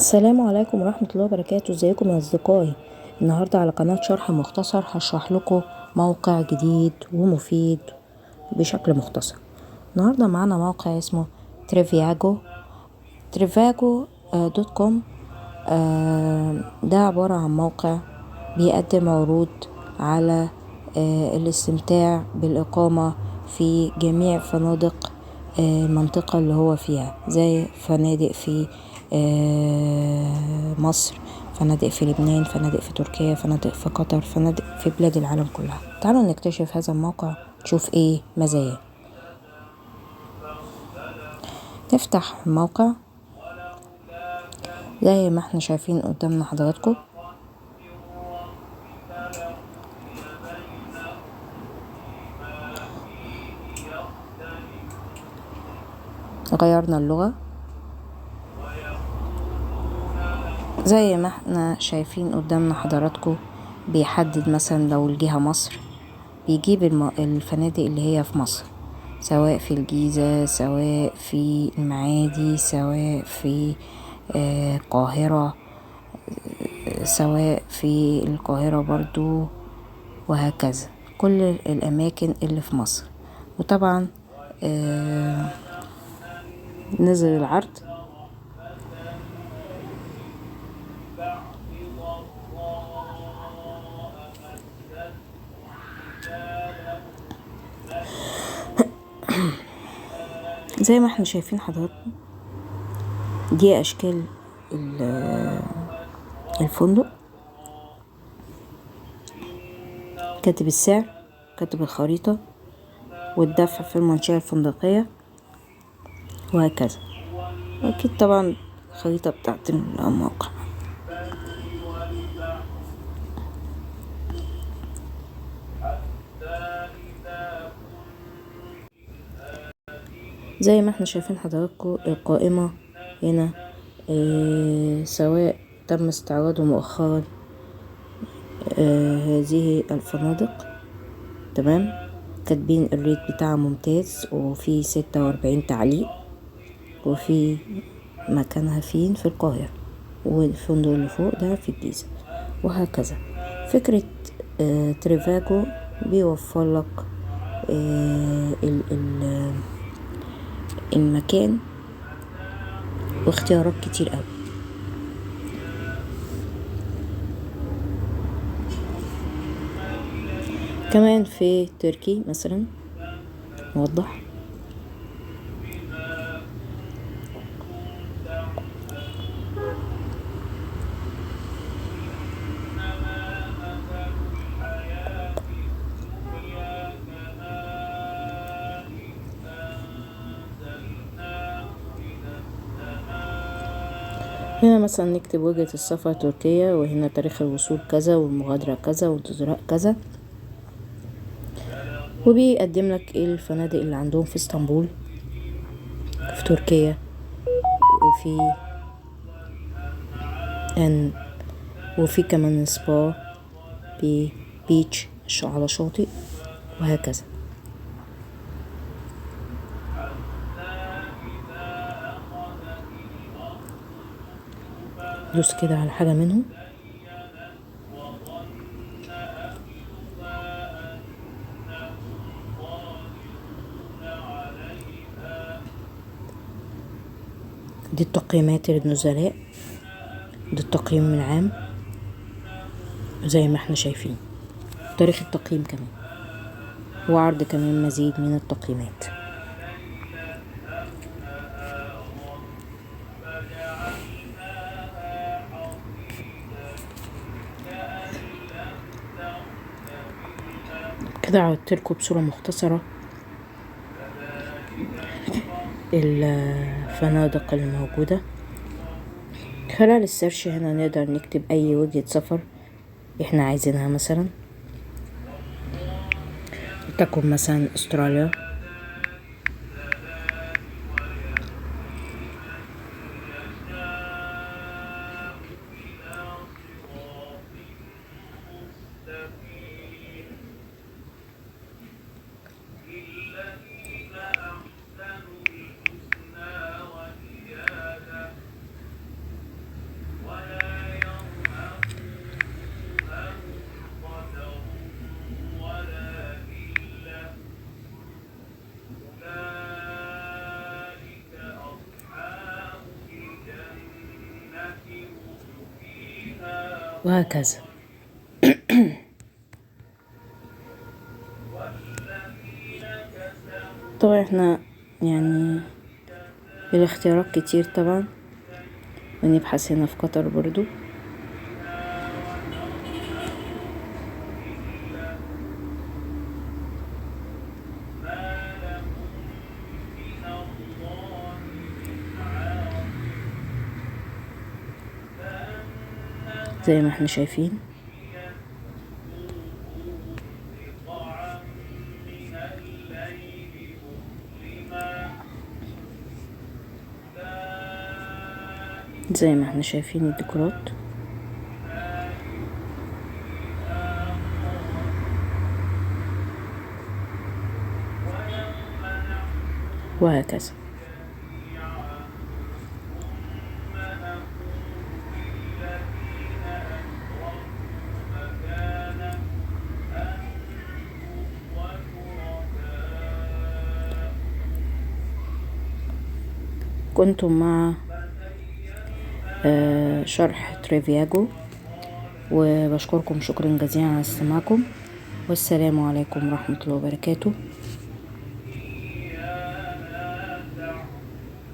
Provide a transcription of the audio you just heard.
السلام عليكم ورحمة الله وبركاته. ازيكم يا اصدقائي؟ النهاردة على قناة شرح مختصر هشرح لكم موقع جديد ومفيد بشكل مختصر. النهاردة معانا موقع اسمه تريفياجو دوت كوم. ده عبارة عن موقع بيقدم عروض على الاستمتاع بالإقامة في جميع فنادق المنطقة اللي هو فيها، زي فنادق في مصر، فنادق في لبنان، فنادق في تركيا، فنادق في قطر، فنادق في بلاد العالم كلها. تعالوا نكتشف هذا الموقع، نشوف ايه مزاياه. نفتح الموقع زي ما احنا شايفين قدامنا حضراتكم. غيرنا اللغة زي ما احنا شايفين قدامنا حضراتكم. بيحدد مثلا لو الجهة مصر، بيجيب الفنادق اللي هي في مصر، سواء في الجيزة، سواء في المعادي، سواء في القاهرة، سواء في القاهرة برضو، وهكذا كل الأماكن اللي في مصر. وطبعا نزل العرض زي ما احنا شايفين حضراتكم. دي أشكال الفندق، كاتب السعر، كاتب الخريطة، والدفع في المنشأة الفندقية، وهكذا. أكيد طبعا الخريطة بتاعت الموقع. زي ما احنا شايفين حضراتكم القائمة هنا، سواء تم استعراضه مؤخرا هذه الفنادق، تمام. كاتبين الريت بتاعه ممتاز، وفي 46 تعليق، وفي مكانها فين في القاهرة، والفندق اللي فوق ده في الجيزة، وهكذا. فكرة تريفاجو بيوفر لك المكان واختيارات كتير قوي. كمان في تركي مثلا نوضح. هنا مثلا نكتب وجهة السفر تركيا، وهنا تاريخ الوصول كذا، والمغادرة كذا، والجزراء كذا. وبيقدم لك ايه الفنادق اللي عندهم في اسطنبول في تركيا، وفي وفي كمان سبا بيتش على شاطئ، وهكذا. دوس كده على حاجة منهم. دي التقييمات للنزلاء، ده التقييم العام زي ما احنا شايفين، تاريخ التقييم كمان، وعرض كمان مزيد من التقييمات. كده عرضت لكم بصورة مختصرة الفنادق الموجودة. خلال السيرش هنا نقدر نكتب اي وجهة سفر احنا عايزينها، مثلا تكون مثلا استراليا، وهكذا. طبعا احنا يعني الاختيارات كتير طبعا، ونبحث هنا في قطر برضو. زي ما احنا شايفين زي ما احنا شايفين الديكورات. وهكذا. كنتم مع شرح تريفياجو، وبشكركم شكرا جزيلا على استماعكم، والسلام عليكم ورحمة الله وبركاته.